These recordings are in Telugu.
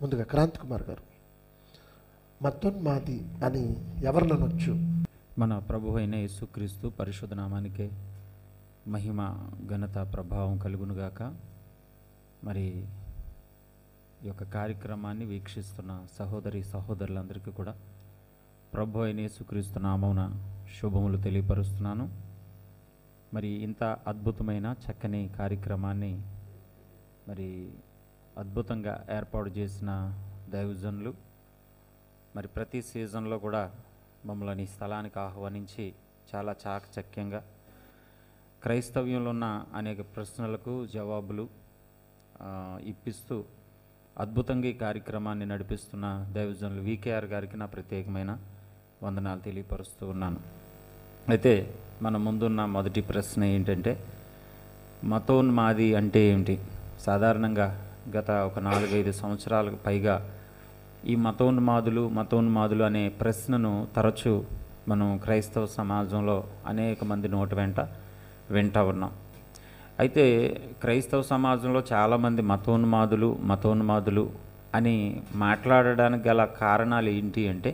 ముందుగా క్రాంతి కుమార్ గారు, మతోన్మాది అని ఎవరిని అనొచ్చు? మన ప్రభు అయిన యేసుక్రీస్తు పరిశుద్ధ నామానికే మహిమ ఘనత ప్రభావం కలుగునుగాక. మరి ఈ యొక్క కార్యక్రమాన్ని వీక్షిస్తున్న సహోదరి సహోదరులందరికీ కూడా ప్రభు అయిన యేసుక్రీస్తు నామమున శుభములు తెలియపరుస్తున్నాను. మరి ఇంత అద్భుతమైన చక్కని కార్యక్రమాన్ని మరి అద్భుతంగా ఏర్పాటు చేసిన దైవజనులు మరి ప్రతి సీజన్లో కూడా మమ్మల్ని ఈ స్థలానికి ఆహ్వానించి చాలా చాకచక్యంగా క్రైస్తవ్యంలో ఉన్న అనేక ప్రశ్నలకు జవాబులు ఇప్పిస్తూ అద్భుతంగా ఈ కార్యక్రమాన్ని నడిపిస్తున్న దైవజనులు వికేఆర్ గారికి నా ప్రత్యేకమైన వందనాలు తెలియపరుస్తూ ఉన్నాను. అయితే మన ముందున్న మొదటి ప్రశ్న ఏంటంటే, మతోన్మాది అంటే ఏమిటి? సాధారణంగా గత ఒక 4-5 సంవత్సరాలకు పైగా ఈ మతోన్మాదులు అనే ప్రశ్నను తరచూ మనం క్రైస్తవ సమాజంలో అనేక మంది నోటి వెంట వింటూ ఉన్నాం. అయితే క్రైస్తవ సమాజంలో చాలామంది మతోన్మాదులు అని మాట్లాడడానికి గల కారణాలు ఏంటి అంటే,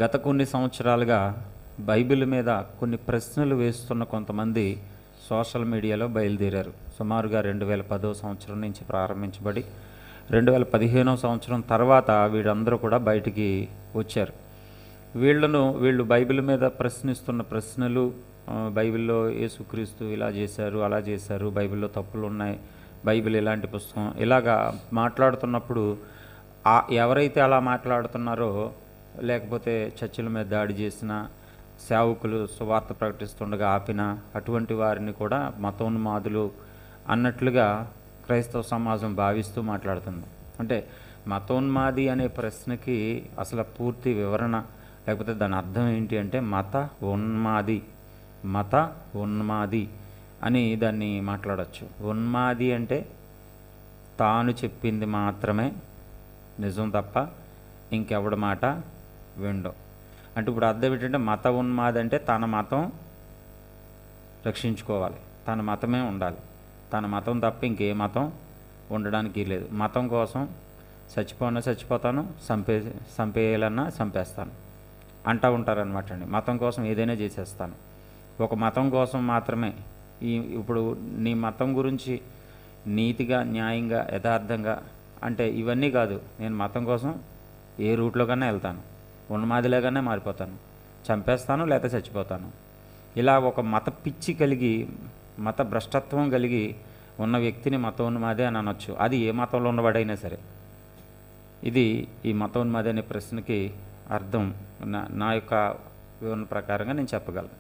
గత కొన్ని సంవత్సరాలుగా బైబిల్ మీద కొన్ని ప్రశ్నలు వేస్తున్న కొంతమంది సోషల్ మీడియాలో బయలుదేరారు. సుమారుగా 2010 సంవత్సరం నుంచి ప్రారంభించబడి 2015 సంవత్సరం తర్వాత వీళ్ళందరూ కూడా బయటికి వచ్చారు. వీళ్ళు బైబిల్ మీద ప్రశ్నిస్తున్న ప్రశ్నలు, బైబిల్లో యేసుక్రీస్తు ఇలా చేశారు, అలా చేశారు, బైబిల్లో తప్పులు ఉన్నాయి, బైబిల్ ఇలాంటి పుస్తకం, ఇలాగా మాట్లాడుతున్నప్పుడు ఎవరైతే అలా మాట్లాడుతున్నారో, లేకపోతే చర్చిల మీద దాడి చేసిన, సేవకులు సువార్త ప్రకటిస్తుండగా ఆపిన అటువంటి వారిని కూడా మతోన్మాదులు అన్నట్లుగా క్రైస్తవ సమాజం భావిస్తూ మాట్లాడుతుంది. అంటే మతోన్మాది అనే ప్రశ్నకి అసలు పూర్తి వివరణ లేకపోతే దాని అర్థం ఏంటి అంటే, మత ఉన్మాది అని దాన్ని మాట్లాడచ్చు. ఉన్మాది అంటే తాను చెప్పింది మాత్రమే నిజం తప్ప ఇంకెవడి మాట వినడం. అంటే ఇప్పుడు అర్థం ఏంటంటే, మత ఉన్మాది అంటే తన మతం రక్షించుకోవాలి, తన మతమే ఉండాలి, తన మతం తప్ప ఇంకే మతం ఉండడానికి లేదు, మతం కోసం చచ్చిపోతాను, చంపేయాలన్నా చంపేస్తాను అంటూ ఉంటారనమాట అండి. మతం కోసం ఏదైనా చేసేస్తాను, ఒక మతం కోసం మాత్రమే. ఇప్పుడు నీ మతం గురించి నీతిగా, న్యాయంగా, యథార్థంగా అంటే ఇవన్నీ కాదు, నేను మతం కోసం ఏ రూట్లో కన్నా వెళ్తాను, ఉన్మాదిలాగానే మారిపోతాను, చంపేస్తాను లేదా చచ్చిపోతాను. ఇలా ఒక మత పిచ్చి కలిగి, మత భ్రష్టత్వం కలిగి ఉన్న వ్యక్తిని మతోన్మాది అని అనొచ్చు. అది ఏ మతంలో ఉన్నవాడైనా సరే. ఇది ఈ మతోన్మాది అనే ప్రశ్నకి అర్థం నా యొక్క వివరణ ప్రకారంగా నేను చెప్పగలను.